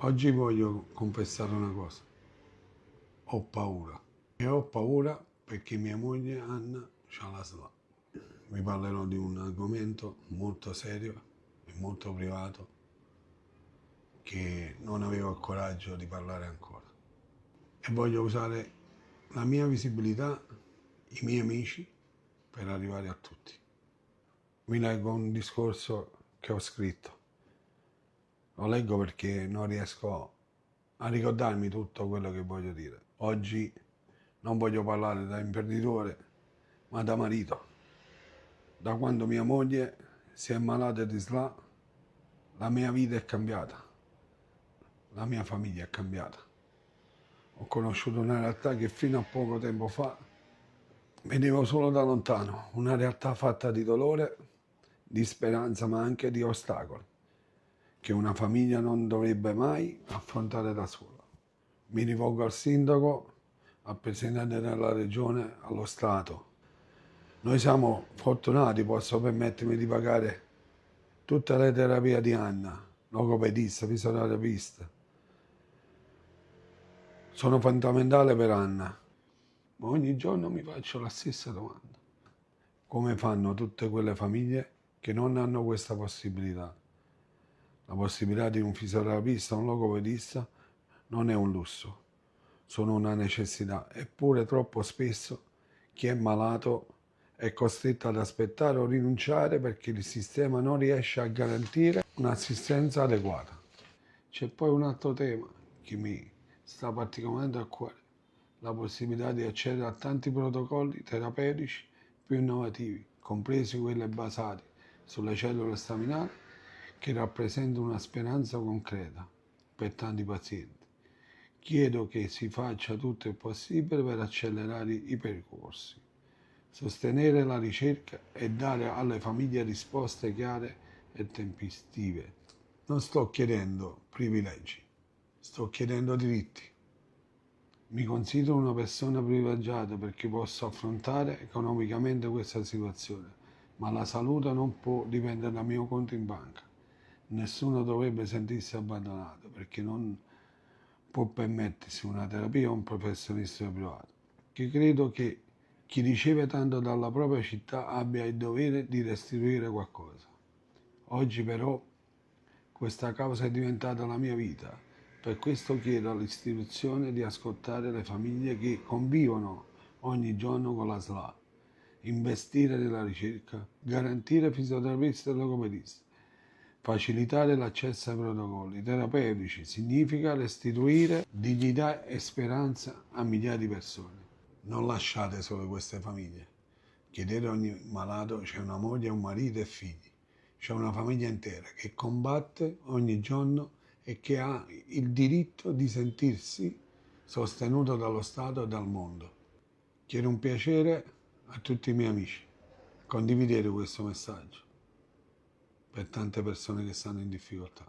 Oggi voglio confessare una cosa. Ho paura. E ho paura perché mia moglie Anna c'ha la SLA. Vi parlerò di un argomento molto serio e molto privato che non avevo il coraggio di parlare ancora. E voglio usare la mia visibilità, i miei amici, per arrivare a tutti. Vi leggo un discorso che ho scritto. Lo leggo perché non riesco a ricordarmi tutto quello che voglio dire. Oggi non voglio parlare da imprenditore, ma da marito. Da quando mia moglie si è ammalata di SLA, la mia vita è cambiata, la mia famiglia è cambiata. Ho conosciuto una realtà che fino a poco tempo fa vedevo solo da lontano, una realtà fatta di dolore, di speranza, ma anche di ostacoli, che una famiglia non dovrebbe mai affrontare da sola. Mi rivolgo al sindaco, al presidente della regione, allo Stato. Noi siamo fortunati, posso permettermi di pagare tutte le terapie di Anna, logopedista, fisioterapista. Sono fondamentale per Anna, ma ogni giorno mi faccio la stessa domanda. Come fanno tutte quelle famiglie che non hanno questa possibilità? La possibilità di un fisioterapista, un logopedista, non è un lusso, sono una necessità. Eppure troppo spesso chi è malato è costretto ad aspettare o rinunciare perché il sistema non riesce a garantire un'assistenza adeguata. C'è poi un altro tema che mi sta particolarmente a cuore, la possibilità di accedere a tanti protocolli terapeutici più innovativi, compresi quelli basati sulle cellule staminali, che rappresentano una speranza concreta per tanti pazienti. Chiedo che si faccia tutto il possibile per accelerare i percorsi, sostenere la ricerca e dare alle famiglie risposte chiare e tempestive. Non sto chiedendo privilegi, sto chiedendo diritti. Mi considero una persona privilegiata perché posso affrontare economicamente questa situazione, ma la salute non può dipendere dal mio conto in banca. Nessuno dovrebbe sentirsi abbandonato perché non può permettersi una terapia o un professionista privato. Che credo che chi riceve tanto dalla propria città abbia il dovere di restituire qualcosa. Oggi però questa causa è diventata la mia vita. Per questo chiedo all'istituzione di ascoltare le famiglie che convivono ogni giorno con la SLA, investire nella ricerca, garantire fisioterapisti e logopedisti, facilitare l'accesso ai protocolli terapeutici significa restituire dignità e speranza a migliaia di persone. Non lasciate solo queste famiglie. Chiedete a ogni malato c'è una moglie, un marito e figli. C'è una famiglia intera che combatte ogni giorno e che ha il diritto di sentirsi sostenuto dallo Stato e dal mondo. Chiedo un piacere a tutti i miei amici. Condividete questo messaggio per tante persone che stanno in difficoltà.